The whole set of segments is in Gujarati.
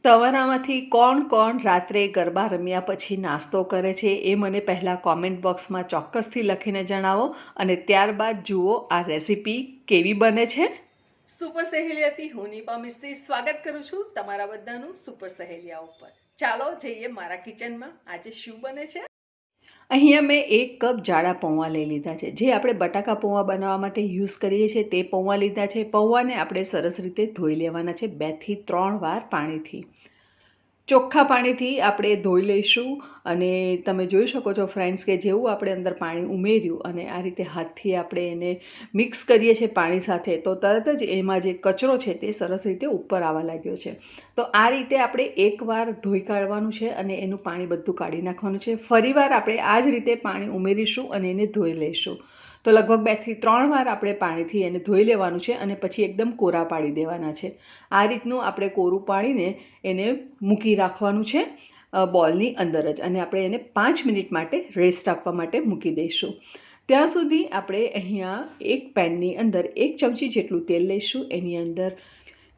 તમારામાંથી કોણ કોણ રાત્રે ગરબા રમ્યા પછી નાસ્તો કરે છે એ મને પહેલાં કોમેન્ટ બોક્સમાં ચોક્કસથી લખીને જણાવો અને ત્યારબાદ જુઓ આ રેસીપી કેવી બને છે. સુપર સહેલિયાથી હું નિપા મિસ્ત્રી સ્વાગત કરું છું તમારા બધાનું સુપર સહેલિયા ઉપર. ચાલો જઈએ મારા કિચનમાં. આજે શું બને છે. અહીંયા મેં 1 કપ જાડા પૌવા લઈ લીધા છે. જે આપણે બટાકા પૌવા બનાવવા માટે યુઝ કરીએ છીએ તે પૌવા લીધા છે. પૌવાને આપણે સરસ રીતે ધોઈ લેવાના છે 2 થી 3 વાર પાણીથી. ચોખ્ખા પાણીથી આપણે ધોઈ લઈશું અને તમે જોઈ શકો છો ફ્રેન્ડ્સ કે જેવું આપણે અંદર પાણી ઉમેર્યું અને આ રીતે હાથથી આપણે એને મિક્સ કરીએ છીએ પાણી સાથે તો તરત જ એમાં જે કચરો છે તે સરસ રીતે ઉપર આવવા લાગ્યો છે. તો આ રીતે આપણે એકવાર ધોઈ કાઢવાનું છે અને એનું પાણી બધું કાઢી નાખવાનું છે. ફરીવાર આપણે આ જ રીતે પાણી ઉમેરીશું અને એને ધોઈ લઈશું. તો લગભગ 2 થી 3 વાર આપણે પાણીથી એને ધોઈ લેવાનું છે અને પછી એકદમ કોરા પાડી દેવાના છે. આ રીતનું આપણે કોરું પાડીને એને મૂકી રાખવાનું છે બોલની અંદર જ અને આપણે એને 5 મિનિટ માટે રેસ્ટ આપવા માટે મૂકી દઈશું. ત્યાં સુધી આપણે અહીંયા એક પેનની અંદર 1 ચમચી જેટલું તેલ લઈશું. એની અંદર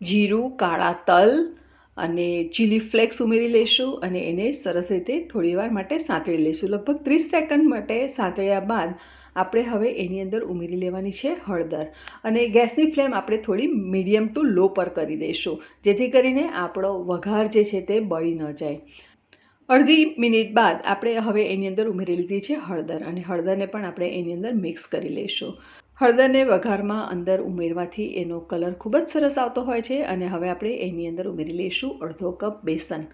જીરું, કાળા તલ અને ચીલી ફ્લેક્સ ઉમેરી લઈશું અને એને સરસ રીતે થોડીવાર માટે સાંતળી લઈશું. લગભગ 30 સેકન્ડ માટે સાંતળ્યા બાદ આપણે હવે એની અંદર ઉમેરી લેવાની છે હળદર અને ગેસની ફ્લેમ આપણે થોડી મીડિયમ ટુ લો પર કરી દઈશું જેથી કરીને આપણો વઘાર જે છે તે બળી ન જાય. અડધી મિનિટ બાદ આપણે હવે એની અંદર ઉમેરી લીધી છે હળદર અને હળદરને પણ આપણે એની અંદર મિક્સ કરી લઈશું. હળદરને વઘારમાં અંદર ઉમેરવાથી એનો કલર ખૂબ જ સરસ આવતો હોય છે અને હવે આપણે એની અંદર ઉમેરી લઈશું અડધો કપ બેસન.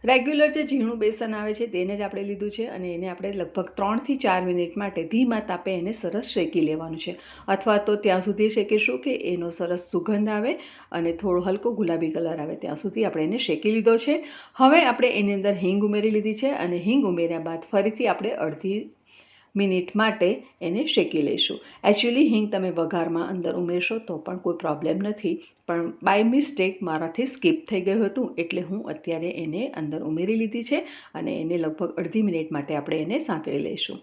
રેગ્યુલર જે ઝીણું બેસન આવે છે તેને જ આપણે લીધું છે અને એને આપણે લગભગ 3 થી 4 મિનિટ માટે ધીમા તાપે એને સરસ શેકી લેવાનું છે અથવા તો ત્યાં સુધી શેકીશું કે એનો સરસ સુગંધ આવે અને થોડો હલકો ગુલાબી કલર આવે ત્યાં સુધી આપણે એને શેકી લીધો છે. હવે આપણે એની અંદર હિંગ ઉમેરી લીધી છે અને હિંગ ઉમેર્યા બાદ ફરીથી આપણે અડધી મિનિટ માટે એને શેકી લઈશું. એકચ્યુઅલી હિંગ તમે વઘારમાં અંદર ઉમેરશો તો પણ કોઈ પ્રોબ્લેમ નથી પણ બાય મિસ્ટેક મારાથી સ્કીપ થઈ ગયું હતું એટલે હું અત્યારે એને અંદર ઉમેરી લીધી છે અને એને લગભગ અડધી મિનિટ માટે આપણે એને સાંતળી લઈશું.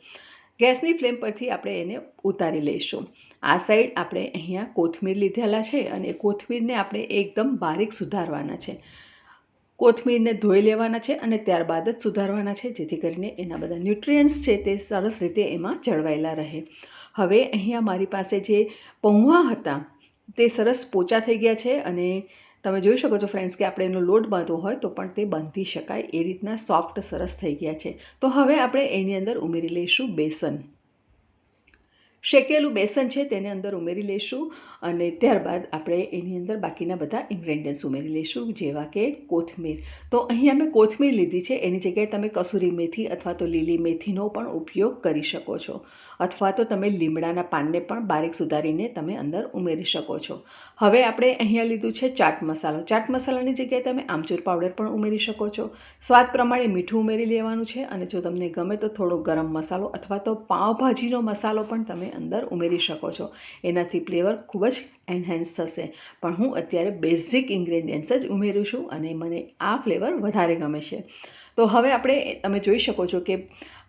ગેસની ફ્લેમ પરથી આપણે એને ઉતારી લઈશું. આ સાઈડ આપણે અહીંયા કોથમીર લીધેલા છે અને કોથમીરને આપણે એકદમ બારીક સુધારવાના છે. કોથમીરને ધોઈ લેવાના છે અને ત્યારબાદ જ સુધારવાના છે જેથી કરીને એના બધા ન્યુટ્રિયન્ટ્સ છે તે સરસ રીતે એમાં જળવાયેલા રહે. હવે અહીંયા મારી પાસે જે પૌવા હતા તે સરસ પોચા થઈ ગયા છે અને તમે જોઈ શકો છો ફ્રેન્ડ્સ કે આપણે એનો લોટ બાંધવો હોય તો પણ તે બાંધી શકાય એ રીતના સોફ્ટ સરસ થઈ ગયા છે. તો હવે આપણે એની અંદર ઉમેરી લઈશું બેસન. શેકેલું બેસન છે તેને અંદર ઉમેરી લઈશું અને ત્યારબાદ આપણે એની અંદર બાકીના બધા ઇન્ગ્રેડિયન્ટ્સ ઉમેરી લઈશું જેવા કે કોથમીર. તો અહીંયા મેં કોથમીર લીધી છે એની જગ્યાએ તમે કસૂરી મેથી અથવા તો લીલી મેથીનો પણ ઉપયોગ કરી શકો છો અથવા તો તમે લીમડાના પાનને પણ બારીક સુધારીને તમે અંદર ઉમેરી શકો છો. હવે આપણે અહીંયા લીધું છે ચાટ મસાલો. ચાટ મસાલાની જગ્યાએ તમે આમચૂર પાવડર પણ ઉમેરી શકો છો. સ્વાદ પ્રમાણે મીઠું ઉમેરી લેવાનું છે અને જો તમને ગમે તો થોડો ગરમ મસાલો અથવા તો પાવભાજીનો મસાલો પણ તમે અંદર ઉમેરી શકો છો. એનાથી ફ્લેવર ખૂબ જ એન્હાન્સ થશે પણ હું અત્યારે બેઝિક ઇન્ગ્રેડિયન્ટ્સ જ ઉમેરું છું અને મને આ ફ્લેવર વધારે ગમે છે. તો હવે આપણે તમે જોઈ શકો છો કે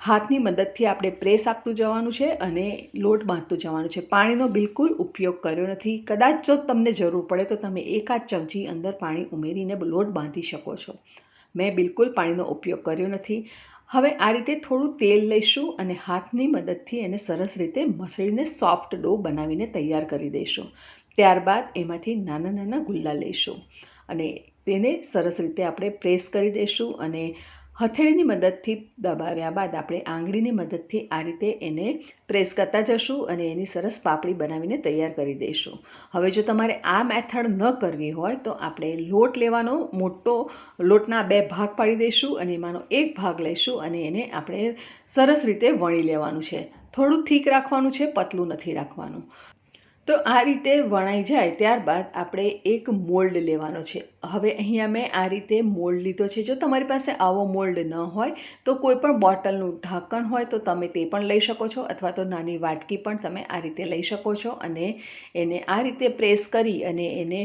હાથની મદદથી આપણે પ્રેસ આપતું જવાનું છે અને લોટ બાંધતું જવાનું છે. પાણીનો બિલકુલ ઉપયોગ કર્યો નથી. કદાચ જો તમને જરૂર પડે તો તમે 1 ચમચી અંદર પાણી ઉમેરીને લોટ બાંધી શકો છો. મેં બિલકુલ પાણીનો ઉપયોગ કર્યો નથી. હવે આ રીતે થોડું તેલ લઈશું અને હાથની મદદથી એને સરસ રીતે મસળીને સોફ્ટ ડો બનાવીને તૈયાર કરી દઈશું. ત્યારબાદ એમાંથી નાના નાના ગુલ્લા લઈશું અને તેને સરસ રીતે આપણે પ્રેસ કરી દઈશું અને હથેળીની મદદથી દબાવ્યા બાદ આપણે આંગળીની મદદથી આ રીતે એને પ્રેસ કરતા જશું અને એની સરસ પાપડી બનાવીને તૈયાર કરી દઈશું. હવે જો તમારે આ મેથડ ન કરવી હોય તો આપણે લોટ લેવાનો મોટો લોટના 2 ભાગ પાડી દઈશું અને એમાંનો 1 ભાગ લઈશું અને એને આપણે સરસ રીતે વણી લેવાનું છે. થોડું થીક રાખવાનું છે, પતલું નથી રાખવાનું. તો આ રીતે વણાઈ જાય ત્યારબાદ આપણે એક મોલ્ડ લેવાનો છે. હવે અહીંયા મેં આ રીતે મોલ્ડ લીધો છે. જો તમારી પાસે આવો મોલ્ડ ન હોય તો કોઈ પણ બોટલનું ઢાંકણ હોય તો તમે તે પણ લઈ શકો છો અથવા તો નાની વાટકી પણ તમે આ રીતે લઈ શકો છો અને એને આ રીતે પ્રેસ કરી અને એને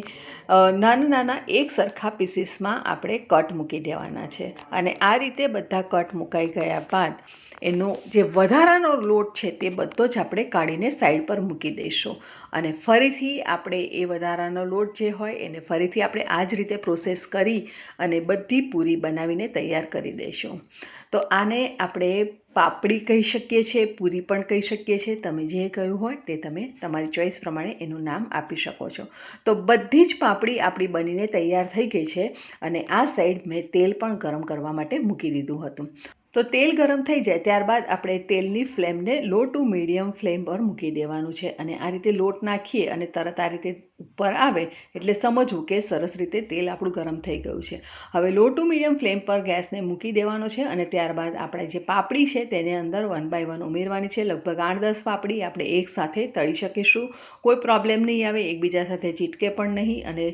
નાના નાના એક સરખા પીસીસમાં આપણે કટ મૂકી દેવાના છે અને આ રીતે બધા કટ મુકાઈ ગયા બાદ એનો જે વધારાનો લોટ છે તે બધો જ આપણે કાઢીને સાઈડ પર મૂકી દઈશું અને ફરીથી આપણે એ વધારાનો લોટ જે હોય એને ફરીથી આપણે આ જ રીતે પ્રોસેસ કરી અને બધી પૂરી બનાવીને તૈયાર કરી દઈશું. તો આને આપણે પાપડી કહી શકીએ છીએ, પૂરી પણ કહી શકીએ છીએ. તમે જે કહ્યું હોય તે તમે તમારી ચોઈસ પ્રમાણે એનું નામ આપી શકો છો. તો બધી જ પાપડી આપણી બનીને તૈયાર થઈ ગઈ છે અને આ સાઈડ મેં તેલ પણ ગરમ કરવા માટે મૂકી દીધું હતું. તો તેલ ગરમ થઈ જાય ત્યારબાદ આપણે તેલની ફ્લેમને લો ટુ મીડિયમ ફ્લેમ પર મૂકી દેવાનું છે અને આ રીતે લોટ નાખીએ અને તરત આ રીતે ઉપર આવે એટલે સમજવું કે સરસ રીતે તેલ આપણું ગરમ થઈ ગયું છે. હવે લો ટુ મીડિયમ ફ્લેમ પર ગેસને મૂકી દેવાનો છે અને ત્યારબાદ આપણે જે પાપડી છે તેને અંદર 1 બાય 1 ઉમેરવાની છે. લગભગ 8-10 પાપડી આપણે એકસાથે તળી શકીશું. કોઈ પ્રોબ્લેમ નહીં આવે, એકબીજા સાથે ચીટકે પણ નહીં અને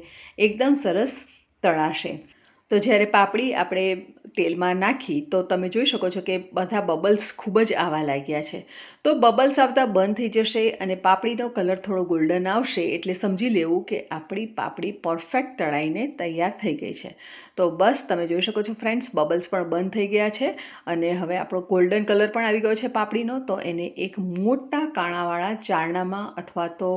એકદમ સરસ તળાશે. તો જ્યારે પાપડી આપણે તેલમાં નાખી તો તમે જોઈ શકો છો કે બધા બબલ્સ ખૂબ જ આવવા લાગ્યા છે. તો બબલ્સ આવતા બંધ થઈ જશે અને પાપડીનો કલર થોડો ગોલ્ડન આવશે એટલે સમજી લેવું કે આપણી પાપડી પરફેક્ટ તળાઈને તૈયાર થઈ ગઈ છે. તો બસ તમે જોઈ શકો છો ફ્રેન્ડ્સ, બબલ્સ પણ બંધ થઈ ગયા છે અને હવે આપણો ગોલ્ડન કલર પણ આવી ગયો છે પાપડીનો. તો એને એક મોટા કાણાવાળા ચારણામાં અથવા તો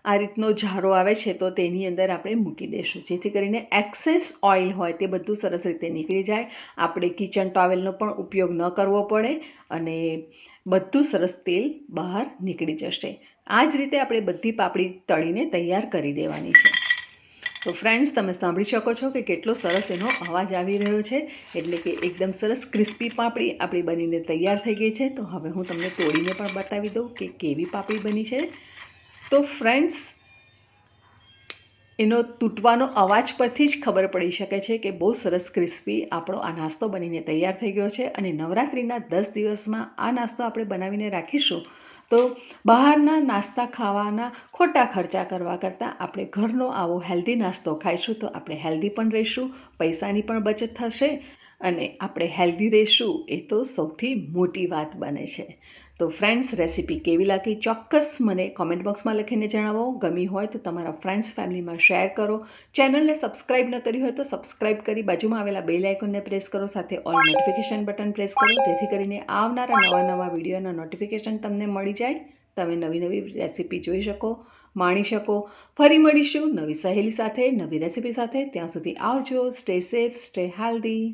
આ રીતનો જારો આવે છે તો તેની અંદર આપણે મૂકી દઈશું, જેથી કરીને એક્સેસ ઓઇલ હોય તે બધું સરસ રીતે નીકળી જાય. આપણે કિચન ટોવેલનો પણ ઉપયોગ ન કરવો પડે અને બધું સરસ તેલ બહાર નીકળી જશે. આ જ રીતે આપણે બધી પાપડી તળીને તૈયાર કરી દેવાની છે. તો ફ્રેન્ડ્સ, તમે સાંભળી શકો છો કે કેટલો સરસ એનો અવાજ આવી રહ્યો છે, એટલે કે એકદમ સરસ ક્રિસ્પી પાપડી આપણી બનીને તૈયાર થઈ ગઈ છે. તો હવે હું તમને તોડીને પણ બતાવી દઉં કે કેવી પાપડી બની છે. તો ફ્રેન્ડ્સ, એનો તૂટવાનો અવાજ પરથી જ ખબર પડી શકે છે કે બહુ સરસ ક્રિસ્પી આપણો આ નાસ્તો બનીને તૈયાર થઈ ગયો છે. અને નવરાત્રિના 10 દિવસમાં આ નાસ્તો આપણે બનાવીને રાખીશું તો બહારના નાસ્તા ખાવાના ખોટા ખર્ચા કરવા કરતાં આપણે ઘરનો આવો હેલ્ધી નાસ્તો ખાઈશું તો આપણે હેલ્ધી પણ રહીશું, પૈસાની પણ બચત થશે અને આપણે હેલ્ધી રહીશું એ તો સૌથી મોટી વાત બને છે. તો ફ્રેન્ડ્સ, રેસીપી કેવી લાગી ચોક્કસ મને કોમેન્ટ બોક્સમાં લખીને જણાવો. ગમી હોય તો તમારા ફ્રેન્ડ્સ ફેમિલીમાં શેર કરો. ચેનલને સબસ્ક્રાઈબ ન કરી હોય તો સબસ્ક્રાઈબ કરી બાજુમાં આવેલા બેલ આઇકોનને પ્રેસ કરો, સાથે ઓલ નોટિફિકેશન બટન પ્રેસ કરો, જેથી કરીને આવનારા નવા વિડીયોના નોટિફિકેશન તમને મળી જાય. તમે નવી રેસીપી જોઈ શકો, માણી શકો. ફરી મળીશું નવી સહેલી સાથે, નવી રેસીપી સાથે. ત્યાં સુધી આવજો. Stay safe, stay healthy.